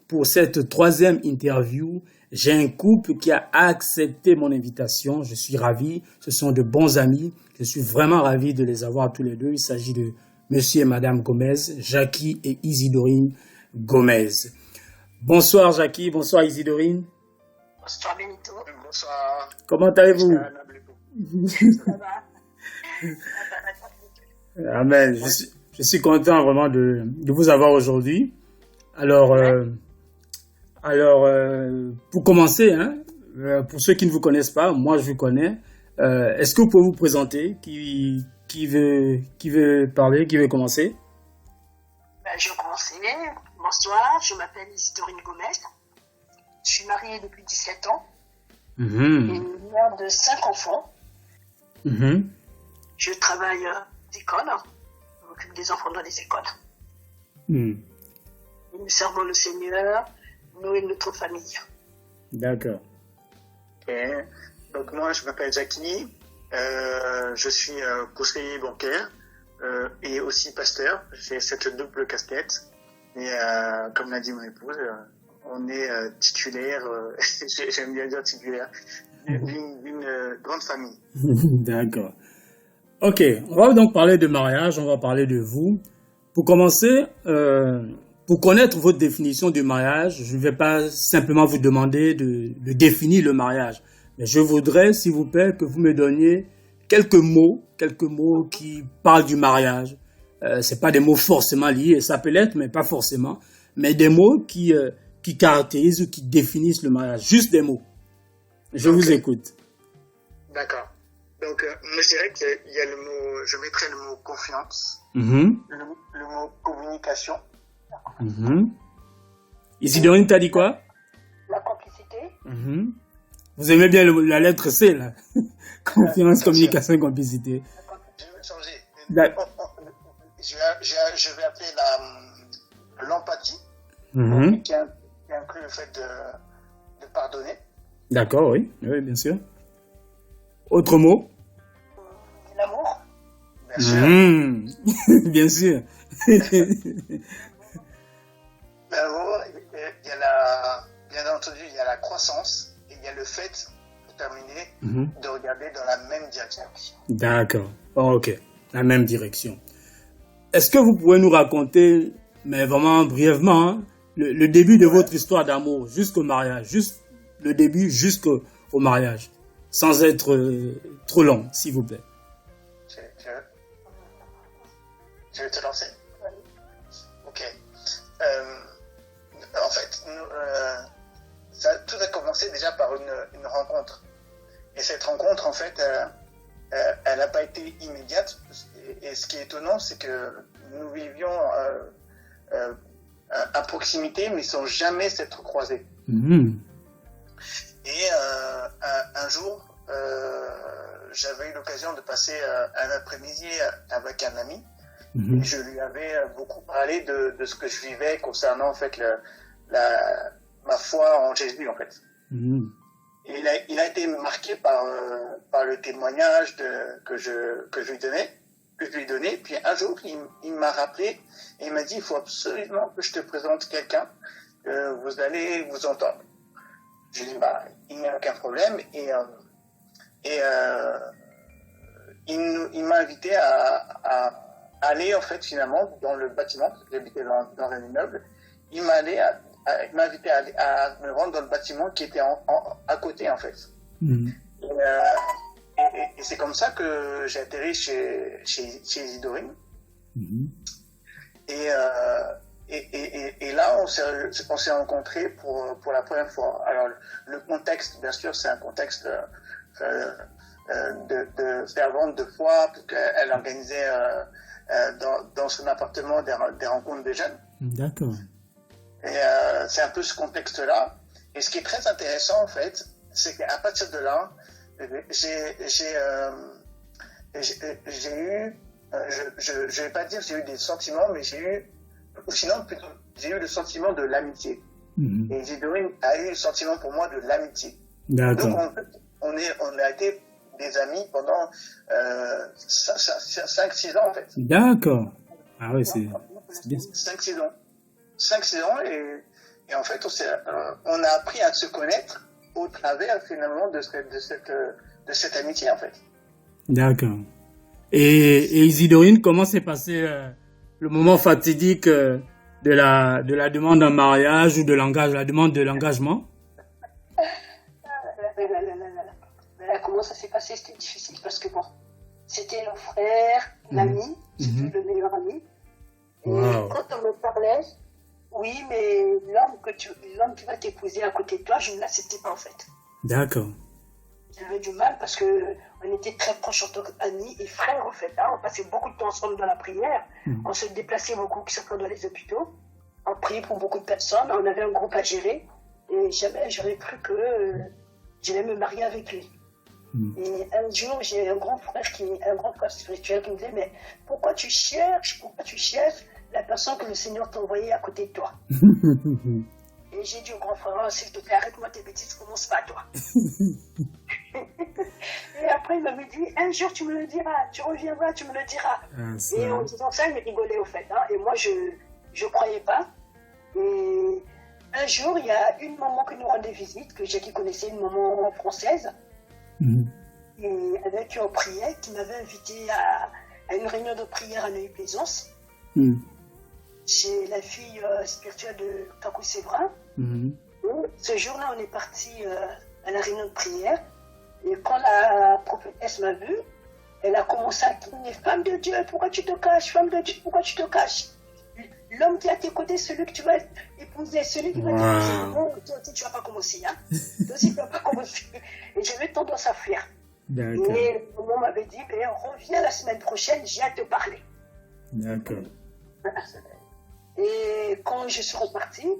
pour cette troisième interview. J'ai un couple qui a accepté mon invitation. Je suis ravi. Ce sont de bons amis. Je suis vraiment ravi de les avoir tous les deux. Il s'agit de Monsieur et Madame Gomez, Jackie et Isidorine Gomez. Bonsoir Jackie, bonsoir Isidorine. Bonsoir Benito. Bonsoir. Comment allez-vous? Ça va. Amen. Je suis content vraiment de vous avoir aujourd'hui. Alors, pour commencer, pour ceux qui ne vous connaissent pas, moi je vous connais. Est-ce que vous pouvez vous présenter? Qui veut parler? Qui veut commencer? Je vais commencer. Bonsoir, je m'appelle Isidorine Gomez. Je suis mariée depuis 17 ans. Et mère de 5 enfants. Je travaille à l'école. Je m'occupe des enfants dans les écoles. Et nous servons le Seigneur, nous et notre famille. D'accord. Okay. Donc moi, je m'appelle Jackie. Je suis conseiller bancaire et aussi pasteur. J'ai cette double casquette. Et comme l'a dit mon épouse, on est titulaire, j'aime bien dire titulaire, d'une grande famille. D'accord. Ok, on va donc parler de mariage, on va parler de vous. Pour commencer, pour connaître votre définition du mariage, je ne vais pas simplement vous demander de définir le mariage, mais je voudrais, s'il vous plaît, que vous me donniez quelques mots qui parlent du mariage. C'est pas des mots forcément liés, ça peut l'être, mais pas forcément, mais des mots qui caractérisent ou qui définissent le mariage, juste des mots. Je vous écoute. D'accord. Donc, moi, je dirais qu'il y a le mot, je mettrais le mot confiance, le mot communication. Isidorine, t'as dit quoi? La complicité. Vous aimez bien la lettre C, là. Confiance, communication, complicité. Je vais changer. D'accord. Je vais appeler l'empathie, qui inclut le fait de pardonner. D'accord, oui, bien sûr. Autre mot? L'amour. Bien sûr. Bien sûr. L'amour, bien entendu, il y a la croissance et il y a le fait, pour terminer, de regarder dans la même direction. D'accord, ok, la même direction. Est-ce que vous pouvez nous raconter, mais vraiment brièvement, le début de votre histoire d'amour jusqu'au mariage, juste le début jusqu'au mariage, sans être trop long, s'il vous plaît. Je vais te lancer. Ok. En fait, tout a commencé déjà par une rencontre. Et cette rencontre, en fait, elle n'a pas été immédiate. Et ce qui est étonnant, c'est que nous vivions à proximité, mais sans jamais s'être croisés. Et un jour, j'avais eu l'occasion de passer un après-midi avec un ami. Et je lui avais beaucoup parlé de ce que je vivais concernant en fait ma foi en Jésus en fait. Et il a été marqué par le témoignage que je lui donnais. Puis un jour, il m'a rappelé et il m'a dit il faut absolument que je te présente quelqu'un que vous allez vous entendre. Je lui ai dit il n'y a aucun problème et il m'a invité à aller en fait finalement dans le bâtiment, parce que j'habitais dans un immeuble. Il m'a invité à me rendre dans le bâtiment qui était à côté en fait. Et c'est comme ça que j'ai atterri chez Isidorine. Et là on s'est rencontrés pour la première fois. Alors le contexte, bien sûr, c'est un contexte de servante de foi, parce qu'elle organisait dans son appartement des rencontres de jeunes. D'accord. Et c'est un peu ce contexte-là. Et ce qui est très intéressant, en fait, c'est qu'à partir de là, j'ai eu, je vais pas dire que j'ai eu des sentiments, mais j'ai eu le sentiment de l'amitié. Et Isidorine a eu le sentiment pour moi de l'amitié. D'accord. Donc on a été des amis pendant 5-6 ans en fait. D'accord. Ah oui, c'est bien. 5-6 ans. 5-6 ans Et en fait, on a appris à se connaître au travers finalement de cette amitié en fait. D'accord. Et Isidorine, comment s'est passé le moment fatidique de la demande en mariage ou de la demande de l'engagement? Comment ça s'est passé? C'était difficile parce que bon, c'était le frère, l'ami, c'était le meilleur ami. Et quand on me parlait, oui, mais l'homme qui va t'épouser à côté de toi, je ne l'acceptais pas en fait. D'accord. J'avais du mal parce qu'on était très proches en tant qu'amis et frères en fait. Hein. On passait beaucoup de temps ensemble dans la prière. On se déplaçait beaucoup, que ce soit dans les hôpitaux. On priait pour beaucoup de personnes. On avait un groupe à gérer. Et jamais j'aurais cru que j'allais me marier avec lui. Et un jour, j'ai un grand frère spirituel qui me disait, mais pourquoi tu cherches la personne que le Seigneur t'a envoyée à côté de toi? Et j'ai dit au grand frère, s'il te plaît, arrête-moi tes bêtises, commence pas toi. Et après, il m'avait dit, un jour tu me le diras, tu reviendras, tu me le diras. Et en disant ça, il rigolait au fait. Hein, et moi, je croyais pas. Et un jour, il y a une maman qui nous rendait visite, que Jackie connaissait, une maman française. Et avec qui on priait, qui m'avait invité à une réunion de prière à Neuilly-Plaisance. Chez la fille spirituelle de Kakou Séverin. Ce jour-là, on est parti à la réunion de prière. Et quand la prophétesse m'a vue, elle a commencé à crier, femme de Dieu, pourquoi tu te caches? Femme de Dieu, pourquoi tu te caches? L'homme qui est à tes côtés, celui que tu vas épouser, celui qui va t'épouser. Non, toi aussi, tu vas pas commencer. Hein? Toi aussi, tu vas pas commencer. Et j'avais tendance à fuir. D'accord. Et le moment m'avait dit, reviens la semaine prochaine, j'ai à te parler. D'accord. Et quand je suis repartie,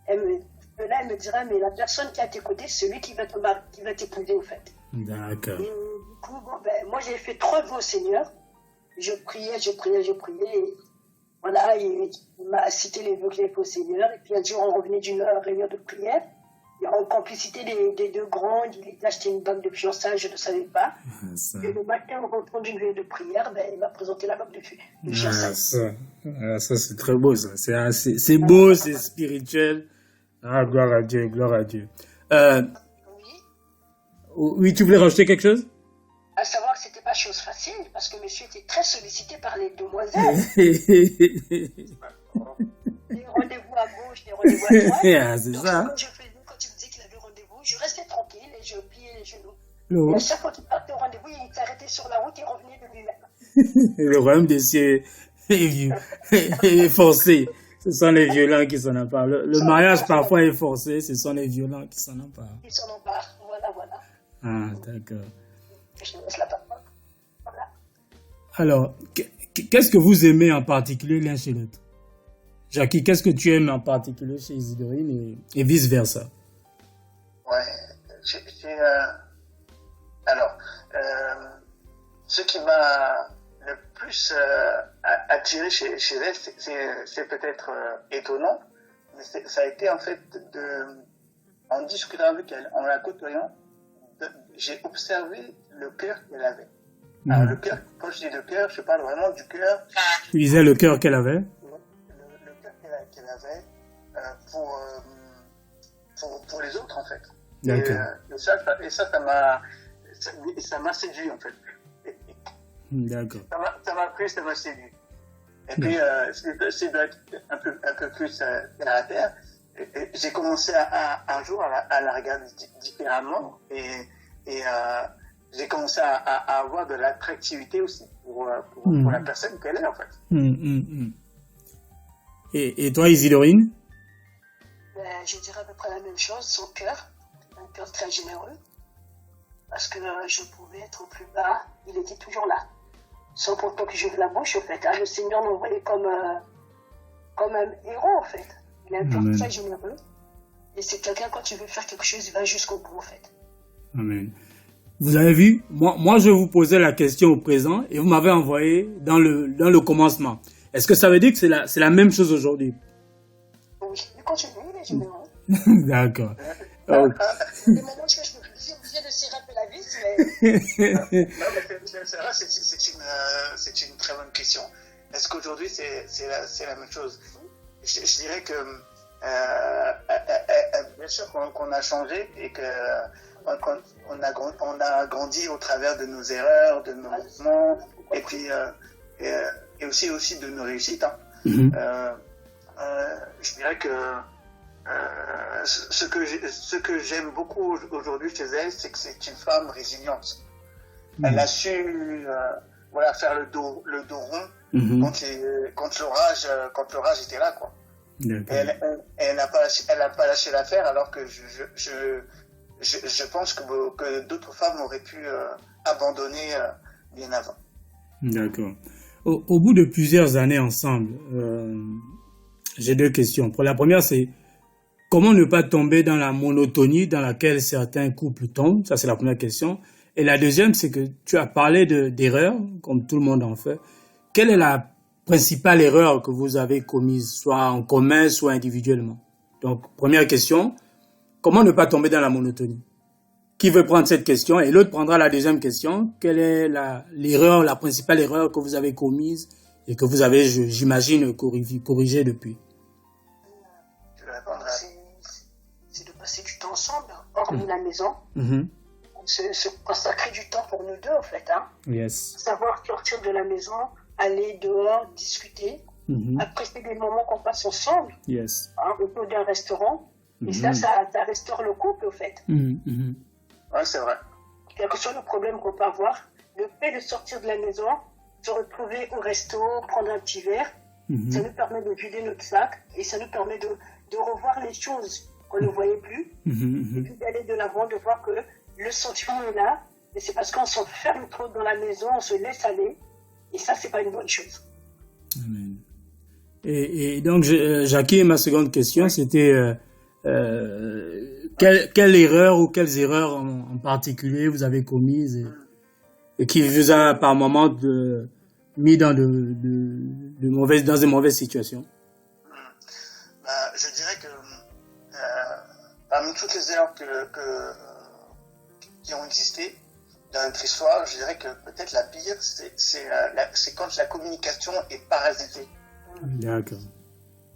elle me dira, mais la personne qui est à tes côtés, c'est celui qui va t'épouser, au fait. D'accord. Et du coup, moi, j'ai fait 3 vœux au Seigneur. Je priais. Et voilà, il m'a cité les vœux que j'avais fait au Seigneur. Et puis un jour, on revenait d'une réunion de prière. Et en complicité des 2 grands, il était acheté une bague de fiançailles, je ne savais pas. Et le matin, en rentrant d'une réunion de prière, il m'a présenté la bague de fiançailles. Ça, c'est très beau, ça. C'est beau, c'est spirituel. Ah, gloire à Dieu, gloire à Dieu. Oui, tu voulais rajouter quelque chose? À savoir que c'était pas chose facile, parce que monsieur était très sollicité par les demoiselles. Des rendez-vous à gauche, des rendez-vous à droite. C'est donc, ça. Quand tu me disais qu'il avait rendez-vous, je restais tranquille et je pliais les genoux. Et à chaque fois qu'il partait au rendez-vous, il s'arrêtait sur la route et revenait de lui-même. Le royaume des cieux est forcé. Ce sont les violents qui s'en emparent. Le mariage parfois est forcé, ce sont les violents qui s'en emparent. Ils s'en emparent, voilà. Ah, d'accord. Je laisse la parole. Voilà. Alors, qu'est-ce que vous aimez en particulier l'un chez l'autre? Jackie, qu'est-ce que tu aimes en particulier chez Isidorine et vice-versa? Ouais, alors, ce qui m'a le plus attiré chez elle, c'est peut-être étonnant, mais ça a été en fait en discutant avec elle, en la côtoyant, j'ai observé le cœur qu'elle avait. Alors, le cœur, quand je dis le cœur, je parle vraiment du cœur. Tu disais le cœur qu'elle avait? Le cœur qu'elle avait pour les autres, en fait. Et ça m'a séduit, en fait. D'accord. Ça m'a plu, ça m'a séduit. Et puis, c'est d'être un peu plus terre à terre. J'ai commencé un jour à la regarder différemment et j'ai commencé à avoir de l'attractivité aussi pour la personne qu'elle est en fait. Et toi, Isidorine? Je dirais à peu près la même chose, son cœur, un cœur très généreux, parce que je pouvais être au plus bas, il était toujours là, sans pourtant que j'ouvre la bouche, au fait. Hein. Le Seigneur m'envoyait comme un héros, en fait. Il a un cœur très généreux, et c'est quelqu'un, quand tu veux faire quelque chose, il va jusqu'au bout, en fait. Amen. Vous avez vu, moi je vous posais la question au présent, et vous m'avez envoyé dans le commencement. Est-ce que ça veut dire que c'est la même chose aujourd'hui? Oui, mais continue, les généreux. D'accord. Maintenant que je me suis obligé de s'y rappeler la vis, mais... Non, mais c'est vrai, c'est une très bonne question. Est-ce qu'aujourd'hui c'est la même chose? Je dirais que bien sûr qu'on a changé et que on a grandi au travers de nos erreurs, de nos mouvements, et puis et aussi de nos réussites. Hein. Je dirais que ce que j'aime beaucoup aujourd'hui chez elle, c'est que c'est une femme résiliente. Elle a su faire le dos rond quand l'orage était là, quoi. Elle n'a pas lâché l'affaire, alors que je pense que d'autres femmes auraient pu abandonner bien avant. D'accord. Au bout de plusieurs années ensemble, j'ai deux questions. Pour la première, c'est comment ne pas tomber dans la monotonie dans laquelle certains couples tombent? Ça, c'est la première question. Et la deuxième, c'est que tu as parlé d'erreurs, comme tout le monde en fait. Quelle est la principale erreur que vous avez commise, soit en commun, soit individuellement? Donc, première question, comment ne pas tomber dans la monotonie? Qui veut prendre cette question? Et l'autre prendra la deuxième question. Quelle est la principale erreur que vous avez commise et que vous avez, j'imagine, corrigée depuis? C'est de passer du temps ensemble, hors de la maison. Se consacrer du temps pour nous deux, en fait. Hein. Yes. Savoir sortir de la maison, aller dehors, discuter, apprécier des moments qu'on passe ensemble, yes. Autour d'un restaurant. Et ça restaure le couple, au fait. Ouais, c'est vrai. Quel que soit le problème qu'on peut avoir, le fait de sortir de la maison, se retrouver au resto, prendre un petit verre, ça nous permet de vider notre sac et ça nous permet de revoir les choses qu'on ne voyait plus, et puis d'aller de l'avant, de voir que le sentiment est là, et c'est parce qu'on s'enferme trop dans la maison, on se laisse aller, et ça, c'est pas une bonne chose. Amen. Et donc, Jackie, ma seconde question, c'était quelle erreur ou quelles erreurs en particulier vous avez commises et qui vous a par moment mis dans de mauvaises situations? Je dirais que parmi toutes les erreurs qui ont existé dans notre histoire, je dirais que peut-être la pire, c'est quand la communication est parasitée. D'accord.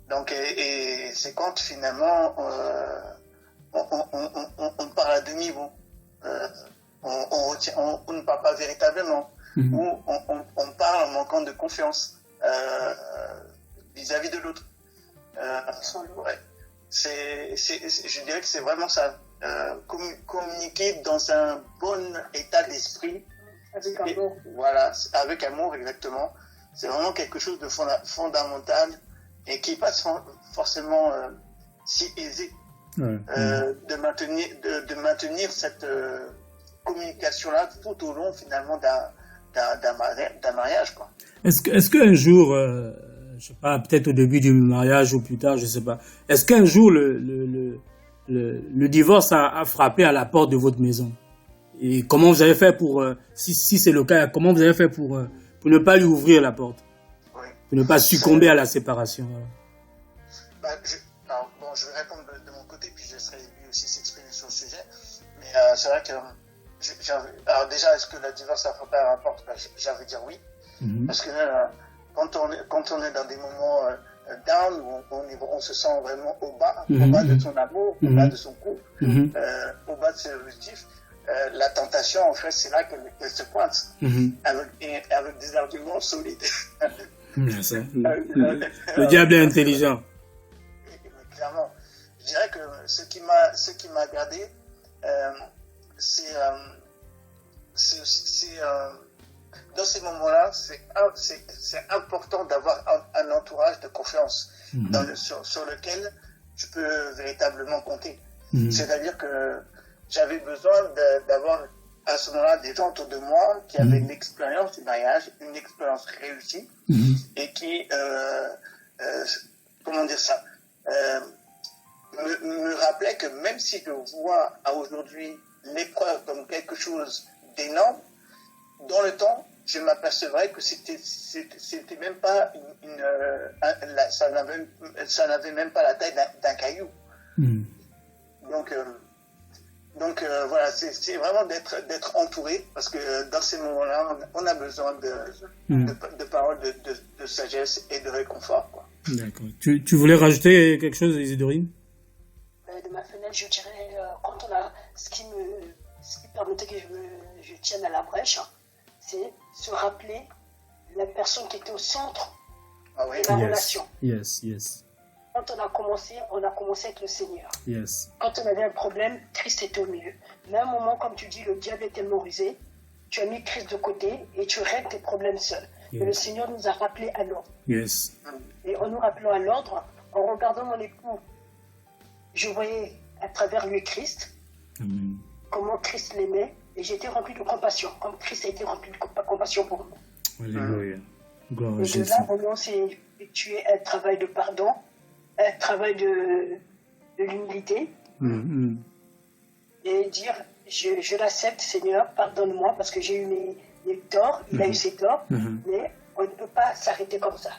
Donc, et c'est quand finalement on parle à demi-mot, on ne parle pas véritablement, ou on parle en manquant de confiance vis-à-vis de l'autre. Ouais. Je dirais que c'est vraiment ça. Communiquer dans un bon état d'esprit, voilà, avec amour, exactement. C'est vraiment quelque chose de fondamental et qui n'est pas forcément si aisé de maintenir cette communication-là tout au long finalement d'un mariage, quoi. Est-ce qu'un jour, je sais pas, peut-être au début du mariage ou plus tard, je sais pas, est-ce qu'un jour le divorce a frappé à la porte de votre maison? Et comment vous avez fait pour, si c'est le cas, comment vous avez fait pour ne pas lui ouvrir la porte? Oui. Pour ne pas succomber à la séparation? Je vais répondre de mon côté, puis je laisserai lui aussi s'exprimer sur le sujet. Mais c'est vrai que, alors déjà, est-ce que le divorce a frappé à la porte? J'avais dire oui. Parce que quand on est dans des moments down, où on se sent vraiment au bas de son amour, au bas de son couple, au bas de ses objectifs, la tentation, en fait, c'est là qu'elle se pointe, avec des arguments solides. Le diable est intelligent. Clairement. Je dirais que ce qui m'a gardé, c'est dans ces moments-là, c'est important d'avoir un entourage de confiance sur lequel je peux véritablement compter. C'est-à-dire que j'avais besoin d'avoir à ce moment-là des gens autour de moi qui avaient une expérience du mariage, une expérience réussie, et qui, comment dire ça, me rappelaient que même si je vois à aujourd'hui l'épreuve comme quelque chose d'énorme, dans le temps, je m'apercevrais que c'était même pas ça n'avait même pas la taille d'un caillou. Donc voilà, c'est vraiment d'être entouré, parce que dans ces moments-là, on a besoin de paroles de sagesse et de réconfort, quoi. D'accord. Tu voulais rajouter quelque chose, Isidorine? De ma fenêtre, je dirais, quand on a ce qui permettait que je tienne à la brèche, c'est se rappeler la personne qui était au centre de la relation. Yes. Quand on a commencé avec le Seigneur. Yes. Quand on avait un problème, Christ était au milieu. Mais à un moment, comme tu dis, le diable est tellement rusé, tu as mis Christ de côté et tu règles tes problèmes seul. Yes. Mais le Seigneur nous a rappelés à l'ordre. Yes. Et en nous rappelant à l'ordre, en regardant mon époux, je voyais à travers lui Christ, comment Christ l'aimait, et j'étais rempli de compassion, comme Christ a été rempli de compassion pour moi. Alléluia. Gloire à et Jésus. de là, vraiment, c'est effectuer un travail de pardon, un travail de l'humilité, et dire, je l'accepte, Seigneur, pardonne-moi, parce que j'ai eu mes torts, il a eu ses torts, mais on ne peut pas s'arrêter comme ça.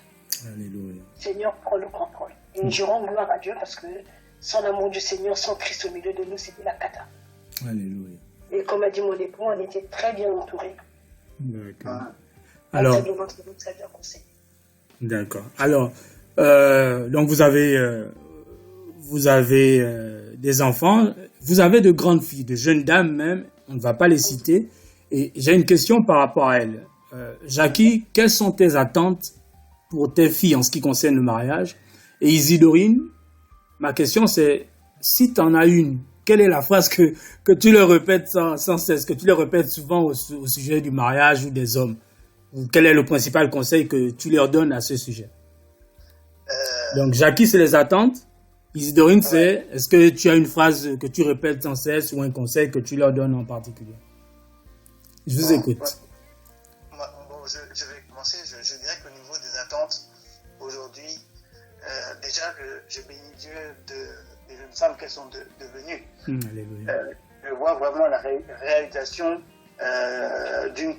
Alléluia. Seigneur, prends le contrôle. Et je rends gloire à Dieu, parce que sans l'amour du Seigneur, sans Christ au milieu de nous, c'était la cata. Alléluia. Et comme a dit mon époux, on était très bien entourés. D'accord. Alors, très bien conseillé. D'accord. Alors, donc vous avez des enfants, vous avez de grandes filles, de jeunes dames même, on ne va pas les citer. Et j'ai une question par rapport à elles. Jackie, quelles sont tes attentes pour tes filles en ce qui concerne le mariage? Et Isidorine, ma question c'est, si tu en as une, quelle est la phrase que tu leur répètes sans cesse, que tu leur répètes souvent au sujet du mariage ou des hommes? Quel est le principal conseil que tu leur donnes à ce sujet? Donc, Jackie, c'est les attentes. Isidorine, c'est, est-ce que tu as une phrase que tu répètes sans cesse ou un conseil que tu leur donnes en particulier? Je vous écoute. Je vais commencer. Je dirais qu'au niveau des attentes, aujourd'hui, déjà, je bénis Dieu des jeunes femmes qu'elles sont devenues. Je vois vraiment la réalisation d'une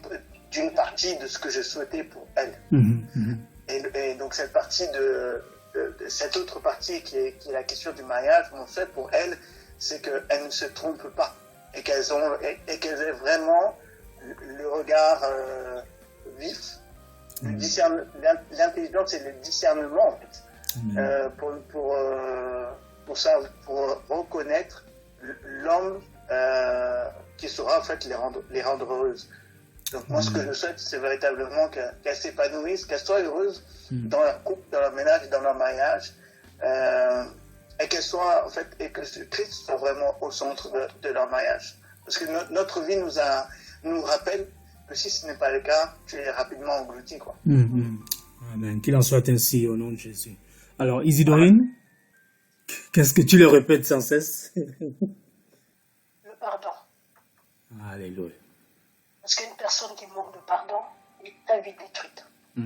partie de ce que je souhaitais pour elles. Et donc cette partie cette autre partie qui est la question du mariage, mon souhait pour elles, c'est qu'elles ne se trompent pas et qu'elles aient vraiment le regard vif, l'intelligence et le discernement en fait, pour reconnaître l'homme qui saura en fait les rendre heureuses. Donc moi ce que je souhaite c'est véritablement qu'elles s'épanouissent, qu'elles soient heureuses dans leur couple, dans leur ménage et dans leur mariage, et qu'elles soient en fait, et que Christ soit vraiment au centre de leur mariage. Parce que notre vie nous rappelle que si ce n'est pas le cas, tu es rapidement englouti quoi. Amen. Qu'il en soit ainsi au nom de Jésus. Alors Isidorine, qu'est-ce que tu leur répètes sans cesse? Le pardon. Alléluia. Parce qu'une personne qui manque de pardon est très vite détruite. Le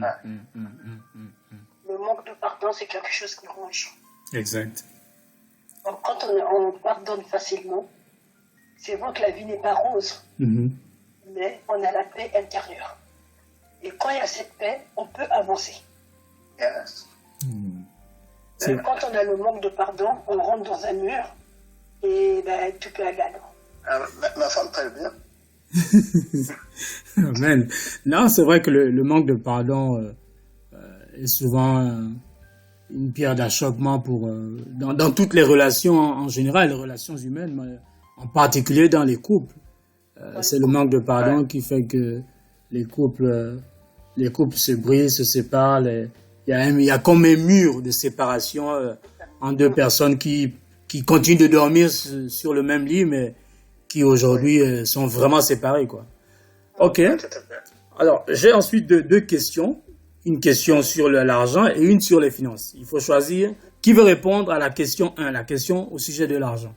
manque de pardon, c'est quelque chose qui ronge. Exact. Donc, quand on pardonne facilement, c'est vrai que la vie n'est pas rose, mais on a la paix intérieure. Et quand il y a cette paix, on peut avancer. Yes. Quand on a le manque de pardon, on rentre dans un mur et tout peut aller à l'eau. Ma femme très bien. Amen. Non, c'est vrai que le manque de pardon est souvent une pierre d'achoppement dans toutes les relations en général, les relations humaines, mais en particulier dans les couples. C'est le manque de pardon qui fait que les couples se brisent, se séparent. Il y a comme un mur de séparation entre deux personnes qui continuent de dormir sur le même lit, mais qui aujourd'hui sont vraiment séparés, quoi. Ok. Alors, j'ai ensuite deux questions. Une question sur l'argent et une sur les finances. Il faut choisir qui veut répondre à la question 1, la question au sujet de l'argent.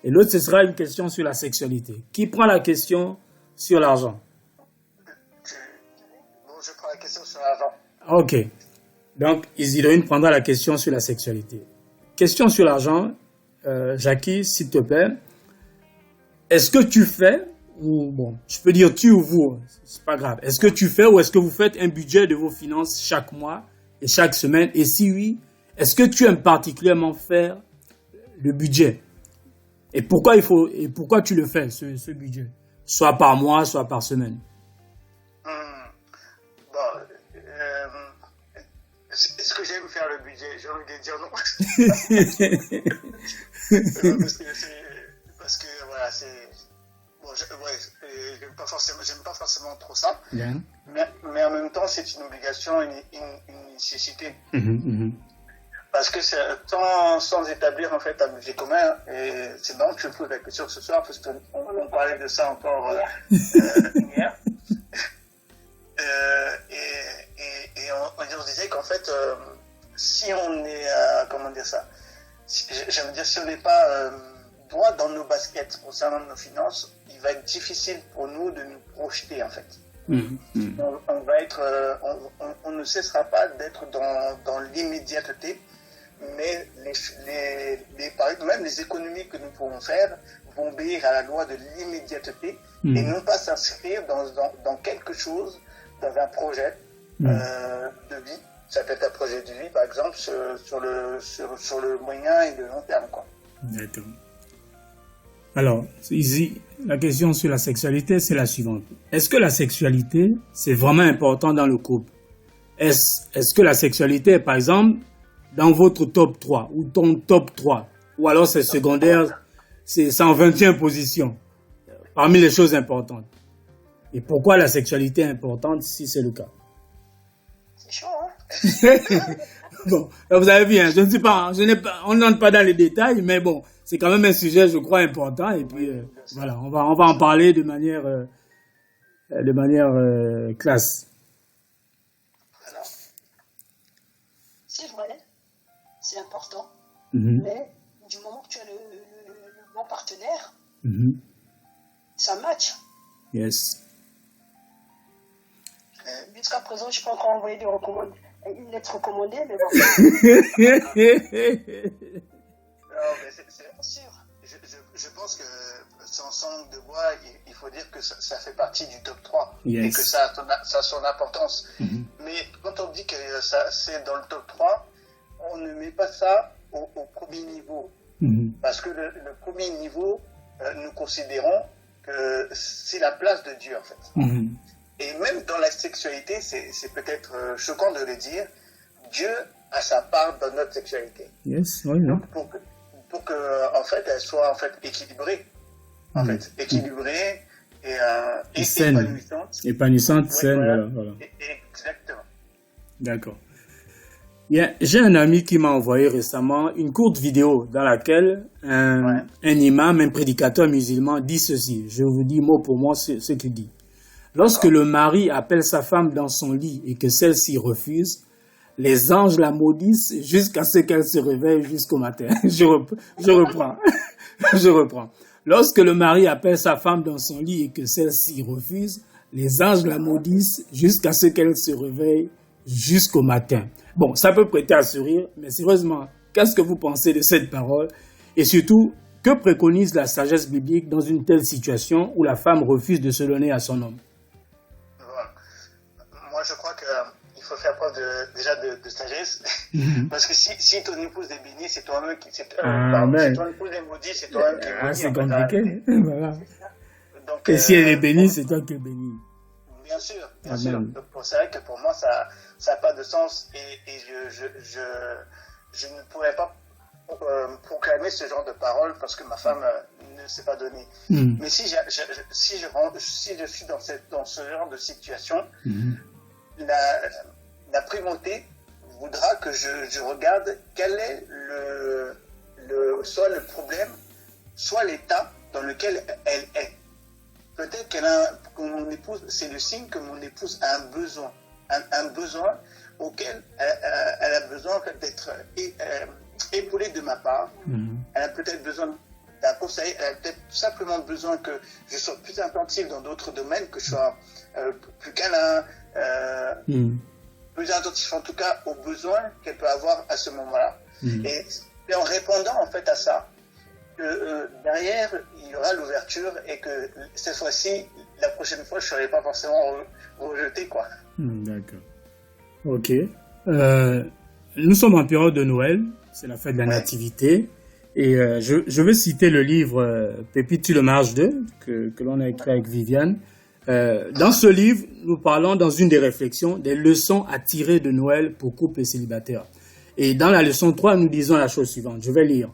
Et l'autre, ce sera une question sur la sexualité. Qui prend la question sur l'argent? Je prends la question sur l'argent. Ok. Donc, Isidorine prendra la question sur la sexualité. Question sur l'argent. Jackie, s'il te plaît. Est-ce que tu fais, ou bon, je peux dire tu ou vous, c'est pas grave. Est-ce que tu fais ou est-ce que vous faites un budget de vos finances chaque mois et chaque semaine? Et si oui, est-ce que tu aimes particulièrement faire le budget? Et pourquoi tu le fais, ce budget? Soit par mois, soit par semaine. Est-ce que j'aime faire le budget? j'ai envie de dire non. parce que voilà, c'est bon, j'aime pas forcément trop ça. Yeah. Mais en même temps, c'est une obligation, une nécessité. Parce que c'est sans établir en fait un budget commun, et c'est donc que je pose la question ce soir, parce qu'on parlait de ça encore hier. Et on disait qu'en fait, si on est, comment dire ça, j'aime dire, si on n'est pas droit dans nos baskets concernant nos finances, il va être difficile pour nous de nous projeter en fait. On va être, on ne cessera pas d'être dans l'immédiateté, mais même les économies que nous pouvons faire vont obéir à la loi de l'immédiateté et non pas s'inscrire dans quelque chose, dans un projet de vie. Ça peut être un projet de vie, par exemple, sur le moyen et le long terme, quoi. D'accord. Alors, ici, la question sur la sexualité, c'est la suivante. Est-ce que la sexualité, c'est vraiment important dans le couple? Est-ce que la sexualité, par exemple, dans votre top 3 ou ton top 3, ou alors c'est secondaire, c'est en 21e position, parmi les choses importantes? Et pourquoi la sexualité est importante si c'est le cas? C'est chaud, hein? Bon, vous avez vu, hein, on n'entre pas dans les détails, mais bon, c'est quand même un sujet, je crois, important. Et puis, voilà, on va en parler de manière classe. Alors, c'est vrai, c'est important, mais du moment que tu as le bon partenaire, ça match. Yes. Jusqu'à présent, je n'ai pas encore envoyé une lettre recommandée, mais bon. Non, mais c'est sûr. Je pense que sans langue de bois, il faut dire que ça fait partie du top 3 et que ça a son importance. Mais quand on dit que c'est dans le top 3, on ne met pas ça au premier niveau. Parce que le premier niveau, nous considérons que c'est la place de Dieu, en fait. Et même dans la sexualité, c'est peut-être choquant de le dire, Dieu a sa part dans notre sexualité. Yes, oui, non. Pour que en fait elle soit en fait équilibrée, équilibrée et saine, épanouissante, saine, voilà. Exactement. D'accord. J'ai un ami qui m'a envoyé récemment une courte vidéo dans laquelle un imam, un prédicateur musulman dit ceci. Je vous dis mot pour mot ce qu'il dit. Lorsque le mari appelle sa femme dans son lit et que celle-ci refuse, les anges la maudissent jusqu'à ce qu'elle se réveille jusqu'au matin. Je reprends. Je reprends. Lorsque le mari appelle sa femme dans son lit et que celle-ci refuse, les anges la maudissent jusqu'à ce qu'elle se réveille jusqu'au matin. Bon, ça peut prêter à sourire, mais sérieusement, qu'est-ce que vous pensez de cette parole? Et surtout, que préconise la sagesse biblique dans une telle situation où la femme refuse de se donner à son homme? Moi, je crois qu'il faut faire preuve de sagesse. Parce que si ton épouse est bénie, c'est toi-même qui... Si ton épouse est maudite, c'est toi-même qui est béni. C'est compliqué. Voilà. Donc, et si elle est bénie, c'est toi qui es béni. Bien sûr. Donc, c'est vrai que pour moi, ça n'a pas de sens. Et je ne pourrais pas proclamer ce genre de paroles parce que ma femme ne s'est pas donnée. Mais si je suis dans ce genre de situation, la primauté voudra que je regarde quel est soit le problème, soit l'état dans lequel elle est. Peut-être que mon épouse, c'est le signe que mon épouse a un besoin auquel elle a besoin en fait, d'être épaulée de ma part. Elle a peut-être besoin d'un conseil, elle a peut-être simplement besoin que je sois plus attentif dans d'autres domaines, que je sois plus câlin, plus attentif en tout cas aux besoins qu'elle peut avoir à ce moment-là. Et en répondant en fait à ça, derrière il y aura l'ouverture et que cette fois-ci, la prochaine fois, je ne serai pas forcément rejeté, quoi. D'accord. Ok. Nous sommes en période de Noël, c'est la fête de la Nativité. Et je veux citer le livre Pépite sur le mariage 2 que l'on a écrit avec Viviane. Dans ce livre, nous parlons dans une des réflexions des leçons à tirer de Noël pour couples et célibataires. Et dans la leçon 3, nous disons la chose suivante. Je vais lire.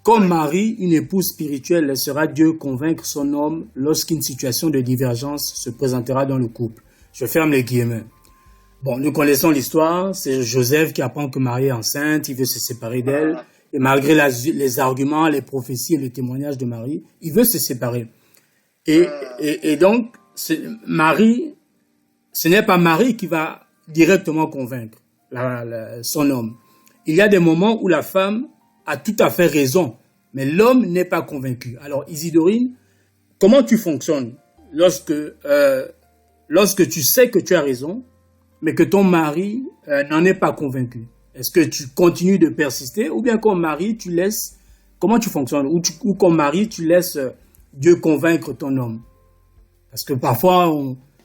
Comme Marie, une épouse spirituelle laissera Dieu convaincre son homme lorsqu'une situation de divergence se présentera dans le couple. Je ferme les guillemets. Bon, nous connaissons l'histoire. C'est Joseph qui apprend que Marie est enceinte, il veut se séparer d'elle. Et malgré les arguments, les prophéties et les témoignages de Marie, il veut se séparer. Et donc, Marie, ce n'est pas Marie qui va directement convaincre son homme. Il y a des moments où la femme a tout à fait raison, mais l'homme n'est pas convaincu. Alors, Isidorine, comment tu fonctionnes lorsque tu sais que tu as raison, mais que ton mari n'en est pas convaincu? Est-ce que tu continues de persister ou bien comme mari, tu laisses... Comment tu fonctionnes? Ou comme mari, tu laisses Dieu convaincre ton homme? Parce que parfois,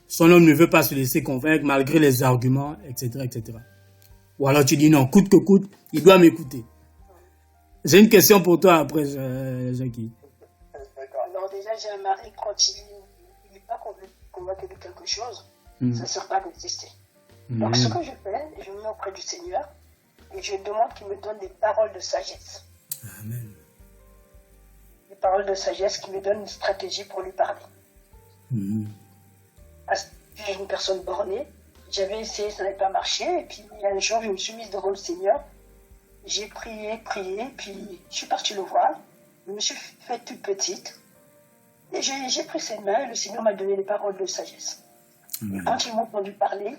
son homme ne veut pas se laisser convaincre malgré les arguments, etc., etc. Ou alors tu dis non, coûte que coûte, il doit m'écouter. J'ai une question pour toi après, Jackie. Alors déjà, j'ai un mari quand il n'est pas convaincu de quelque chose, ça ne sert pas d'exister. Donc ce que je fais, je me mets auprès du Seigneur et je demande qu'il me donne des paroles de sagesse. Amen. Des paroles de sagesse qui me donnent une stratégie pour lui parler. Parce que je suis une personne bornée, j'avais essayé, ça n'avait pas marché, et puis il y a un jour, je me suis mise devant le Seigneur, j'ai prié, puis je suis partie le voir, je me suis faite toute petite, et j'ai pris ses mains, et le Seigneur m'a donné des paroles de sagesse. Amen. Et quand il m'a entendu parler,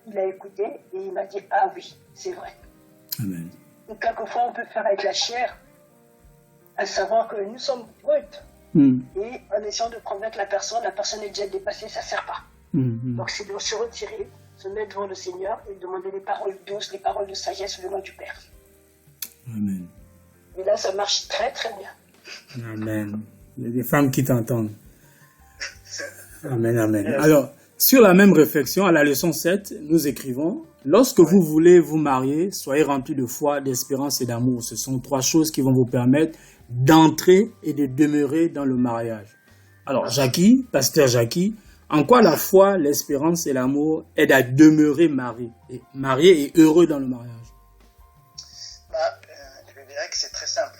il a écouté, et il m'a dit, ah oui, c'est vrai. Amen. Donc quelquefois, on peut faire avec la chair, à savoir que nous sommes brutes, et en essayant de convaincre la personne est déjà dépassée, ça ne sert pas. Donc c'est de se retirer, se mettre devant le Seigneur et demander les paroles douces, les paroles de sagesse au nom du Père. Amen. Et là, ça marche très très bien. Amen. Il y a des femmes qui t'entendent. Amen, amen. Alors, sur la même réflexion, à la leçon 7, nous écrivons « Lorsque vous voulez vous marier, soyez remplis de foi, d'espérance et d'amour. Ce sont 3 choses qui vont vous permettre d'entrer et de demeurer dans le mariage. » Alors, Jackie, pasteur Jackie, en quoi la foi, l'espérance et l'amour aident à demeurer marié et heureux dans le mariage? Je dirais que c'est très simple.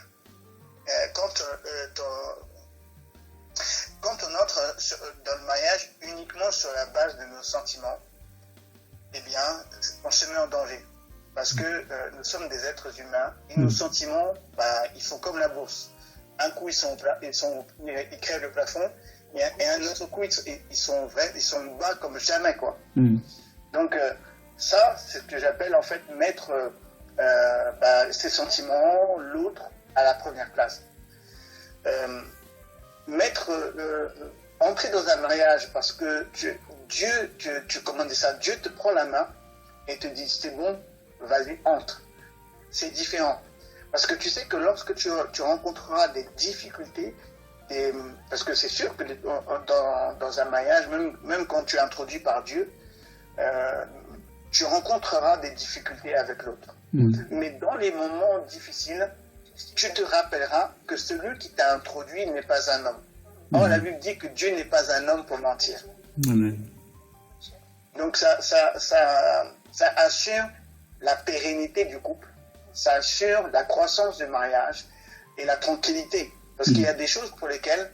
Quand on entre dans le mariage uniquement sur la base de nos sentiments, eh bien, on se met en danger. Parce que nous sommes des êtres humains et nos sentiments, ils sont comme la bourse. Un coup, ils crèvent le plafond, et un autre coup, ils sont bas comme jamais, quoi. Donc, ça, c'est ce que j'appelle en fait mettre ses sentiments, l'autre, à la première place. Entrer dans un mariage parce que Dieu te prend la main et te dit c'est bon, vas-y, entre. C'est différent. Parce que tu sais que lorsque tu rencontreras des difficultés, parce que c'est sûr que dans un mariage, même quand tu es introduit par Dieu, tu rencontreras des difficultés avec l'autre. Mais dans les moments difficiles, tu te rappelleras que celui qui t'a introduit n'est pas un homme. Or, la Bible dit que Dieu n'est pas un homme pour mentir. Amen. Donc, ça assure la pérennité du couple, ça assure la croissance du mariage et la tranquillité. Parce qu'il y a des choses pour lesquelles,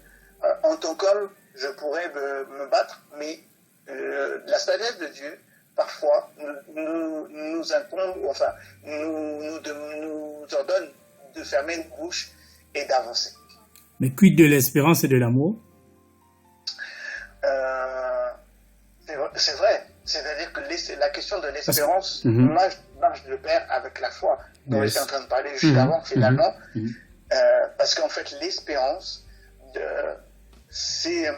en tant qu'homme, je pourrais me battre, mais la sagesse de Dieu, parfois, nous incombe, enfin, nous ordonne de fermer une bouche et d'avancer. Mais quid de l'espérance et de l'amour? C'est vrai. C'est-à-dire que la question de l'espérance marche de pair avec la foi, dont j'étais en train de parler juste avant, finalement. Parce qu'en fait, l'espérance, c'est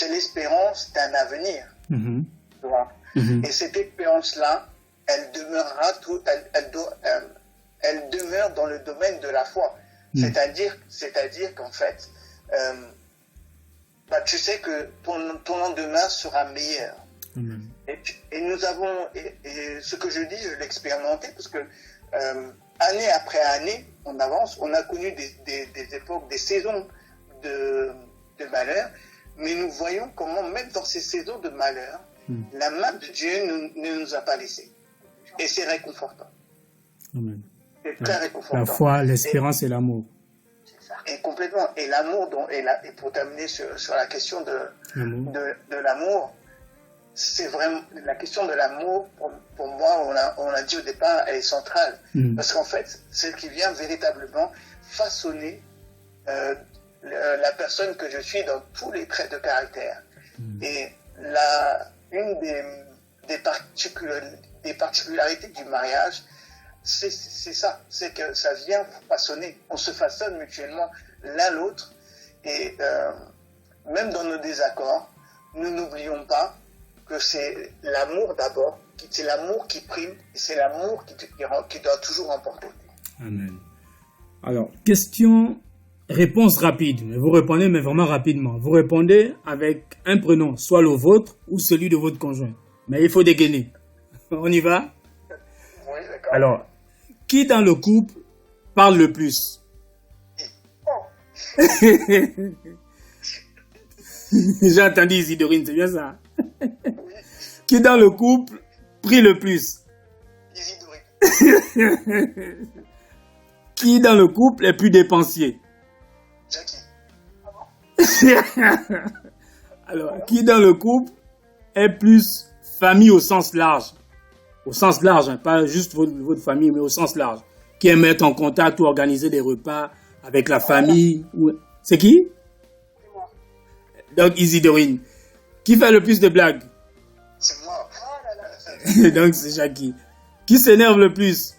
l'espérance d'un avenir. Tu vois. Et cette espérance-là, elle demeurera elle demeure dans le domaine de la foi. C'est-à-dire qu'en fait, tu sais que ton lendemain sera meilleur. Et nous avons, et ce que je dis, je l'ai expérimenté, parce que année après année, on avance, on a connu des époques, des saisons de malheur, mais nous voyons comment, même dans ces saisons de malheur, la main de Dieu ne nous a pas laissés. Et c'est réconfortant. Amen. C'est très réconfortant. La foi, l'espérance et l'amour. Et complètement. Et l'amour, et pour terminer sur la question de l'amour, c'est vraiment la question de l'amour, pour moi, on l'a dit au départ, elle est centrale. Parce qu'en fait, c'est ce qui vient véritablement façonner la personne que je suis dans tous les traits de caractère. Et une des particularités du mariage, c'est ça, c'est que ça vient façonner, on se façonne mutuellement l'un l'autre, et même dans nos désaccords, nous n'oublions pas que c'est l'amour d'abord, c'est l'amour qui prime, et c'est l'amour qui doit toujours emporter. Amen. Alors, réponse rapide, mais vous répondez, mais vraiment rapidement. Vous répondez avec un prénom, soit le vôtre ou celui de votre conjoint. Mais il faut dégainer. On y va? Oui, d'accord. Alors, qui dans le couple parle le plus? J'ai entendu Isidorine, c'est bien ça? Oui. Qui dans le couple prie le plus? Isidorine. Qui dans le couple est plus dépensier? Jackie. Alors, qui dans le couple est plus famille au sens large? Au sens large, hein, pas juste votre famille, mais au sens large. Qui aime être en contact ou organiser des repas avec la famille. C'est qui? C'est moi. Donc, Isidorine. Qui fait le plus de blagues? C'est moi. Oh là là. Donc, c'est Jackie. Qui s'énerve le plus?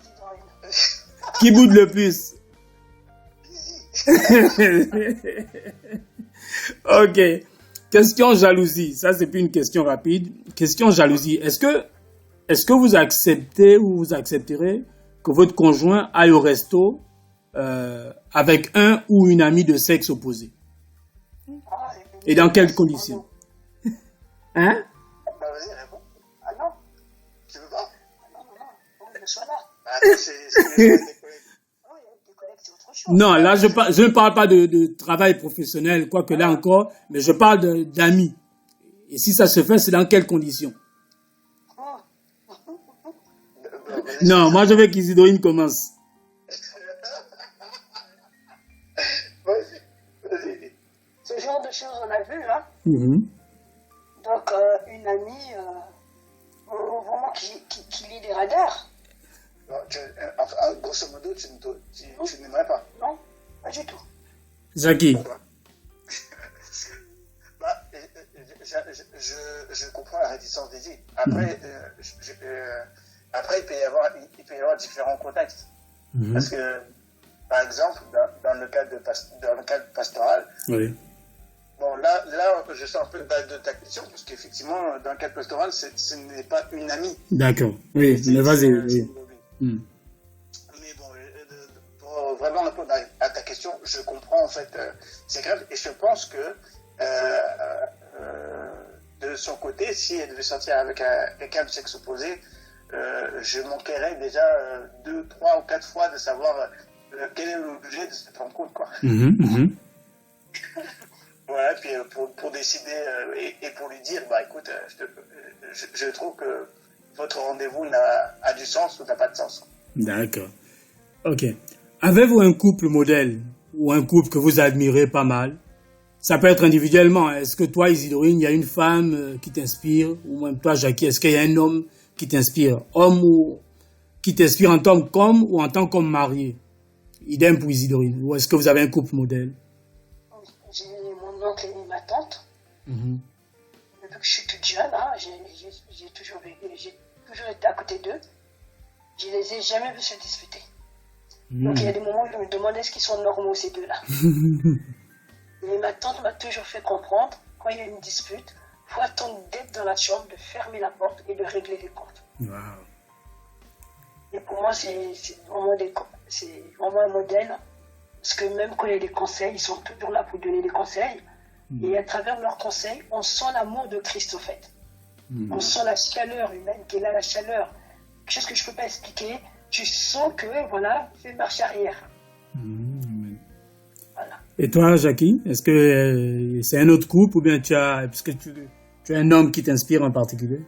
Isidorine. Qui boude le plus? Ok. Question jalousie. Ça, c'est plus une question rapide. Question jalousie. Est-ce que vous acceptez ou vous accepterez que votre conjoint aille au resto avec un ou une amie de sexe opposé? Et dans quelles conditions? Hein? Bah vas-y, réponds. Ah non? Tu veux pas? Non, faut que je sois là. Attends, c'est des collègues. Oui, des collègues, c'est autre chose. Non, là, je ne parle pas de travail professionnel, quoique là encore, mais je parle d'amis. Et si ça se fait, c'est dans quelles conditions? Non, moi, je veux qu'Isidorine commence. Vas-y. Ce genre de choses, on a vu, hein. Mhm. Donc, une amie, vraiment qui lit les radars. Non, enfin, grosso modo, tu n'aimerais pas. Non, pas du tout. Jackie. Pourquoi? Bah, je comprends la réticence d'Izzy. Après, après, il peut y avoir différents contextes. Parce que, par exemple, dans le cadre pastoral, Oui. bon, là, je sors un peu de ta question, parce qu'effectivement, dans le cadre pastoral, ce n'est pas une amie. D'accord. Oui, mais vas-y. Oui. Mais bon, pour vraiment répondre à ta question, je comprends en fait ces craintes, et je pense que de son côté, si elle devait sortir avec quelqu'un de sexe opposé, je manquerais déjà 2, 3 ou 4 fois de savoir quel est l'objet de cette rencontre, quoi. Voilà, puis pour décider et pour lui dire, bah écoute, je trouve que votre rendez-vous a du sens ou n'a pas de sens. D'accord. Ok. Avez-vous un couple modèle ou un couple que vous admirez pas mal? Ça peut être individuellement. Est-ce que toi, Isidorine, il y a une femme qui t'inspire? Ou même toi, Jackie, est-ce qu'il y a un homme qui t'inspire? Homme ou qui t'inspire en tant qu'homme ou en tant qu'homme marié? Idem pour Isidorine. Ou est-ce que vous avez un couple modèle? J'ai mon oncle et ma tante. Mhm. Depuis que je suis toute jeune, hein, j'ai toujours été à côté d'eux. Je les ai jamais vus se disputer. Donc il y a des moments où je me demandais est-ce qu'ils sont normaux ces deux-là. Mais ma tante m'a toujours fait comprendre, quand il y a une dispute, il faut attendre d'être dans la chambre, de fermer la porte et de régler les comptes. Wow. Et pour moi, c'est vraiment un modèle. Parce que même quand il y a des conseils, ils sont toujours là pour donner des conseils. Et à travers leurs conseils, on sent l'amour de Christ, au fait. On sent la chaleur humaine qui est là, la chaleur. Quelque chose que je ne peux pas expliquer. Tu sens que, voilà, fais marche arrière. Voilà. Et toi, Jackie, est-ce que c'est un autre couple ou bien est-ce que tu as un homme qui t'inspire en particulier?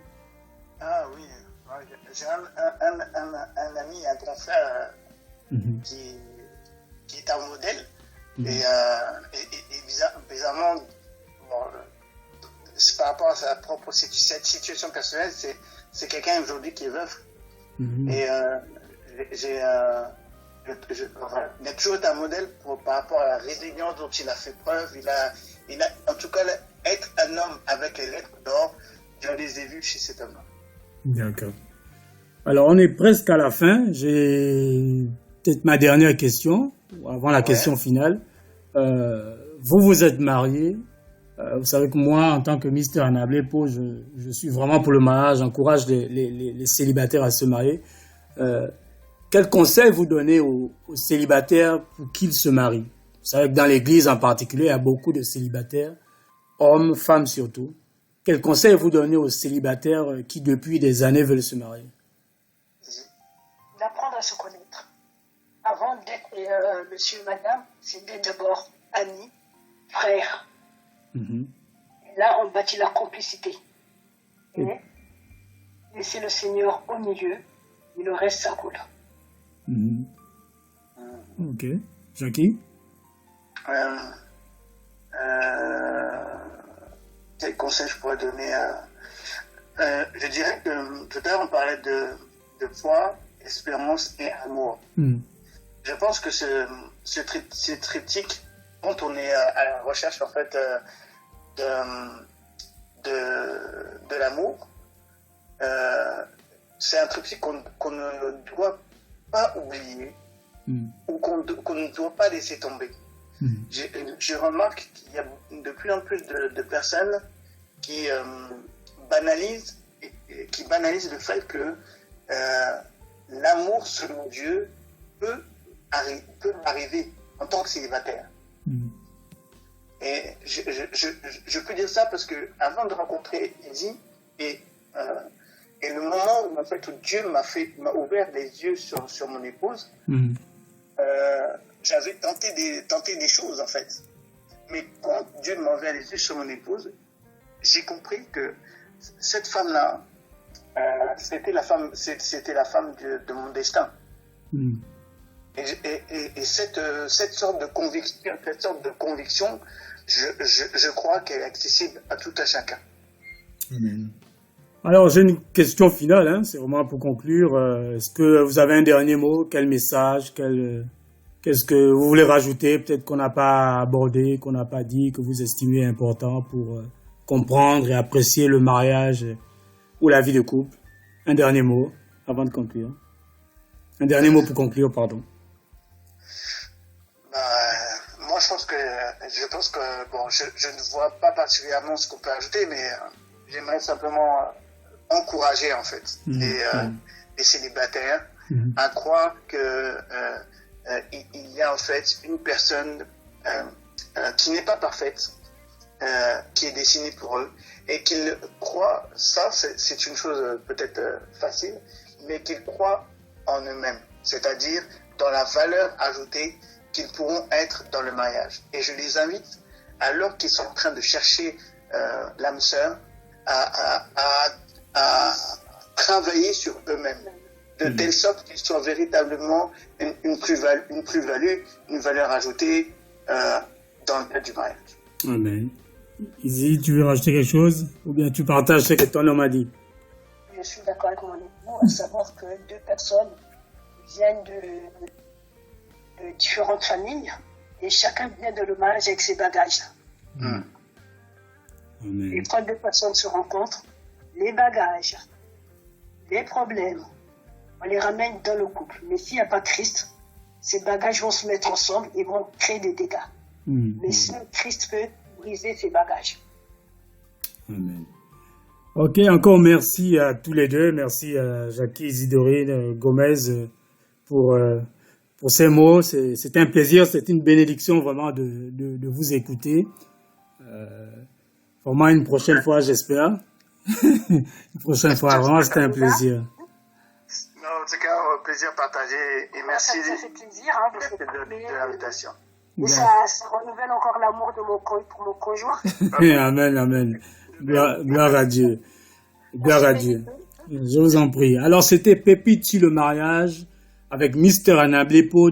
Ah oui, ouais, j'ai qui est un modèle. Et bizarrement, bon, c'est par rapport à sa propre cette situation personnelle, c'est quelqu'un aujourd'hui qui est veuf. Et il a toujours été un modèle par rapport à la résilience dont il a fait preuve. Il a en tout cas, être un homme avec les lettres d'or, je les ai vus chez cet homme-là. D'accord. Alors, on est presque à la fin. J'ai peut-être ma dernière question, avant la question finale. Vous êtes marié. Vous savez que moi, en tant que Mister Anablepo, je suis vraiment pour le mariage, j'encourage les célibataires à se marier. Quel conseil vous donnez aux célibataires pour qu'ils se marient? Vous savez que dans l'église en particulier, il y a beaucoup de célibataires, hommes, femmes surtout. Quel conseil vous donnez aux célibataires qui depuis des années veulent se marier? D'apprendre à se connaître. Avant d'être monsieur, madame, c'est d'abord amis, frères. Et là, on bâtit la complicité. Et laisser le Seigneur au milieu, et le reste, ça coule. Ok. Jackie? Quel conseil je pourrais donner je dirais que tout à l'heure, on parlait de foi, espérance et amour. Je pense que ce triptyque, quand on est à la recherche, en fait, de l'amour, c'est un triptyque qu'on ne doit pas oublier ou qu'on ne doit pas laisser tomber. Je remarque qu'il y a de plus en plus de personnes qui banalisent le fait que l'amour selon Dieu peut arriver en tant que célibataire. Et je peux dire ça parce que avant de rencontrer Izzy et le moment où, en fait, où Dieu m'a ouvert les yeux sur mon épouse, j'avais tenté des choses, en fait. Mais quand Dieu m'a ouvert les yeux sur mon épouse, j'ai compris que cette femme-là, c'était la femme de mon destin. Et cette sorte de conviction, je crois qu'elle est accessible à tout un chacun. Alors, j'ai une question finale, hein, c'est vraiment pour conclure. Est-ce que vous avez un dernier mot? Quel message? Qu'est-ce que vous voulez rajouter? Peut-être qu'on n'a pas abordé, qu'on n'a pas dit, que vous estimez important pour comprendre et apprécier le mariage ou la vie de couple. Un dernier mot avant de conclure. Un dernier mot pour conclure, pardon. Moi, je pense que bon, je ne vois pas particulièrement ce qu'on peut ajouter, mais j'aimerais simplement encourager, en fait, les célibataires à croire que il y a, en fait, une personne qui n'est pas parfaite, qui est destinée pour eux, et qu'ils croient, ça c'est une chose peut-être facile, mais qu'ils croient en eux-mêmes, c'est-à-dire dans la valeur ajoutée qu'ils pourront être dans le mariage. Et je les invite, alors qu'ils sont en train de chercher l'âme sœur, à travailler sur eux-mêmes, de telle sorte qu'ils soient véritablement une plus-value, une valeur ajoutée dans le cadre du mariage. Amen. Izzy, tu veux rajouter quelque chose? Ou bien tu partages ce que ton homme a dit? Je suis d'accord avec mon époux, à savoir que deux personnes viennent de différentes familles et chacun vient de le mariage avec ses bagages. Amen. Et quand deux personnes se rencontrent, les bagages, les problèmes, on les ramène dans le couple. Mais s'il n'y a pas Christ, ces bagages vont se mettre ensemble et vont créer des dégâts. Mais seul Christ peut briser ces bagages. Amen. Ok, encore merci à tous les deux. Merci à Jackie Isidorine Gomez pour ces mots. C'est un plaisir, c'est une bénédiction vraiment de vous écouter. Vraiment une prochaine fois, j'espère. Une prochaine fois, vraiment, c'était un plaisir. Non, en tout cas, un plaisir partagé et merci Ça fait plaisir de l'invitation. Et ça renouvelle encore l'amour pour mon conjoint. Amen, amen. Gloire à Dieu. Gloire à Dieu. Je vous en prie. Alors, c'était Pépite sur le mariage avec Mister Anablepo.